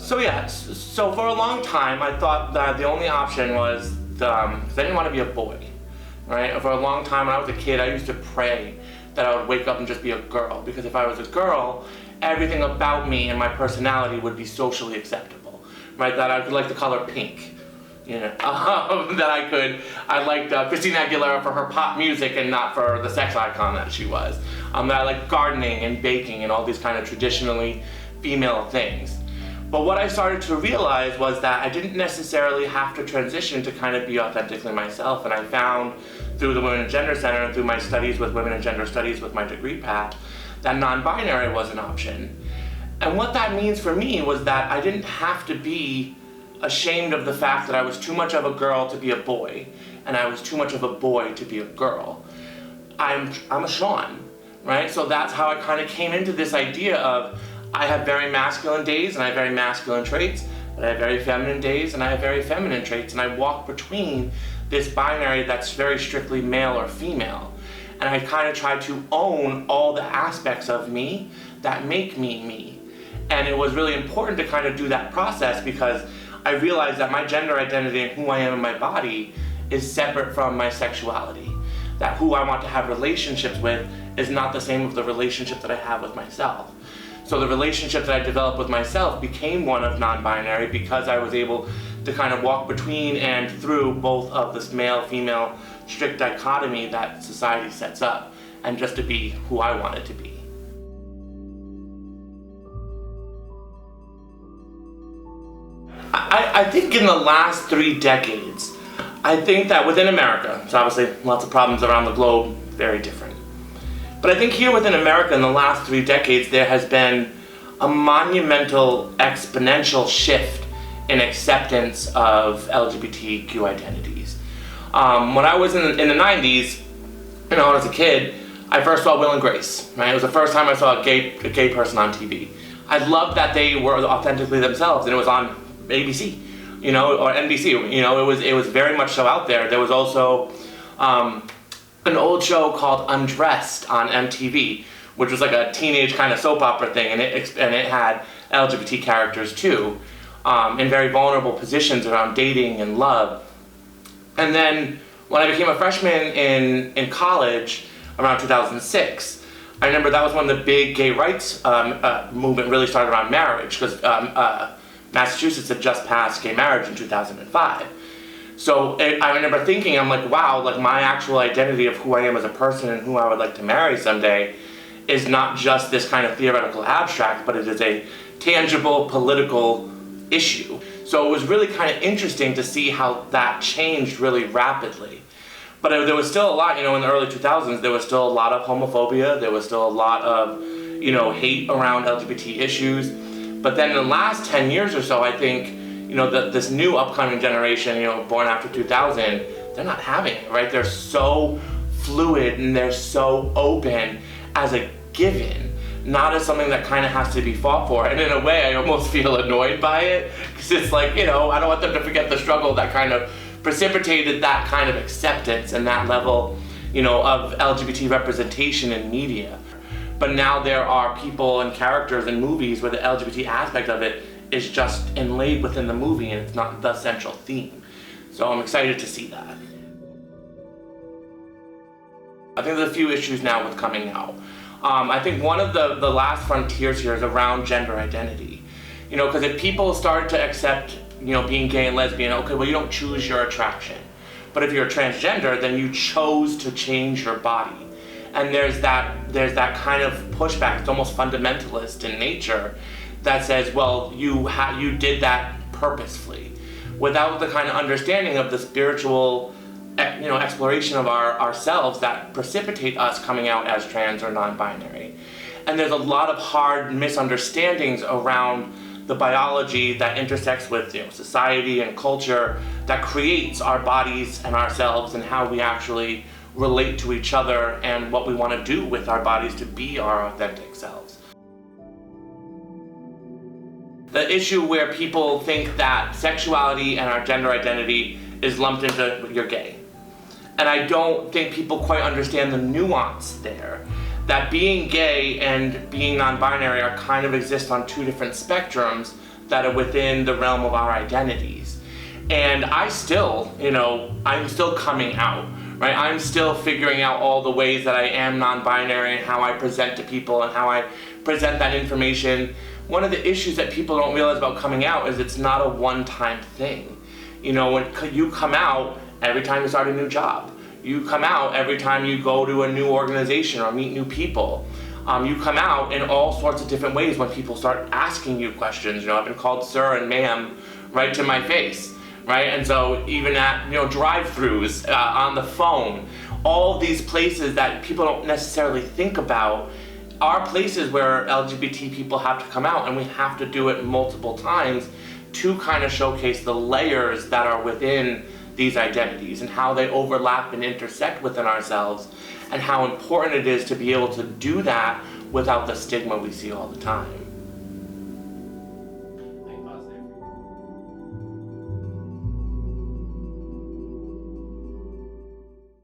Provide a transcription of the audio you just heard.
So for a long time I thought that the only option was, because I didn't want to be a boy, right? For a long time when I was a kid, I used to pray that I would wake up and just be a girl, because if I was a girl, everything about me and my personality would be socially acceptable, right? That I could like the color pink, you know, I liked Christina Aguilera for her pop music and not for the sex icon that she was. That I liked gardening and baking and all these kind of traditionally female things. But what I started to realize was that I didn't necessarily have to transition to kind of be authentically myself, and I found through the Women and Gender Center and through my studies with Women and Gender Studies with my degree path that non-binary was an option. And what that means for me was that I didn't have to be ashamed of the fact that I was too much of a girl to be a boy, and I was too much of a boy to be a girl. I'm a Sean, right? So that's how I kind of came into this idea of I have very masculine days and I have very masculine traits, but I have very feminine days and I have very feminine traits, and I walk between this binary that's very strictly male or female. And I kind of try to own all the aspects of me that make me me. And it was really important to kind of do that process, because I realized that my gender identity and who I am in my body is separate from my sexuality. That who I want to have relationships with is not the same as the relationship that I have with myself. So the relationship that I developed with myself became one of non-binary, because I was able to kind of walk between and through both of this male-female strict dichotomy that society sets up, and just to be who I wanted to be. I think in the last 3 decades, I think that within America, so obviously lots of problems around the globe, very different. But I think here within America in the last 3 decades, there has been a monumental exponential shift in acceptance of LGBTQ identities. When I was in the 90s, you know, as a kid, I first saw Will and Grace, right? It was the first time I saw a gay person on TV. I loved that they were authentically themselves, and it was on ABC, you know, or NBC, you know, it was very much so out there. There was also an old show called Undressed on MTV, which was like a teenage kind of soap opera thing, and it had LGBT characters too, in very vulnerable positions around dating and love. And then when I became a freshman in college around 2006, I remember that was when the big gay rights movement really started around marriage, because Massachusetts had just passed gay marriage in 2005. So I remember thinking, I'm like, wow, like my actual identity of who I am as a person and who I would like to marry someday is not just this kind of theoretical abstract, but it is a tangible political issue. So it was really kind of interesting to see how that changed really rapidly. But there was still a lot, you know, in the early 2000s, there was still a lot of homophobia, there was still a lot of, you know, hate around LGBT issues. But then in the last 10 years or so, I think, you know, this new upcoming generation, you know, born after 2000, they're not having it, right? They're so fluid and they're so open as a given, not as something that kind of has to be fought for. And in a way, I almost feel annoyed by it, because it's like, you know, I don't want them to forget the struggle that kind of precipitated that kind of acceptance and that level, you know, of LGBT representation in media. But now there are people and characters in movies where the LGBT aspect of it is just inlaid within the movie and it's not the central theme. So I'm excited to see that. I think there's a few issues now with coming out. I think one of the last frontiers here is around gender identity. You know, because if people start to accept, you know, being gay and lesbian, okay, well, you don't choose your attraction. But if you're transgender, then you chose to change your body. And there's that kind of pushback, it's almost fundamentalist in nature, that says, well, you did that purposefully, without the kind of understanding of the spiritual, you know, exploration of ourselves that precipitate us coming out as trans or non-binary. And there's a lot of hard misunderstandings around the biology that intersects with, you know, society and culture that creates our bodies and ourselves and how we actually relate to each other and what we want to do with our bodies to be our authentic selves. The issue where people think that sexuality and our gender identity is lumped into you're gay. And I don't think people quite understand the nuance there. That being gay and being non-binary are kind of exist on two different spectrums that are within the realm of our identities. And I still, I'm still coming out, right? I'm still figuring out all the ways that I am non-binary and how I present to people and how I present that information. One of the issues that people don't realize about coming out is it's not a one-time thing. When you come out every time you start a new job. You come out every time you go to a new organization or meet new people. You come out in all sorts of different ways when people start asking you questions. I've been called sir and ma'am right to my face, right? And so even at drive-throughs, on the phone, all these places that people don't necessarily think about are places where LGBT people have to come out, and we have to do it multiple times to kind of showcase the layers that are within these identities and how they overlap and intersect within ourselves, and how important it is to be able to do that without the stigma we see all the time.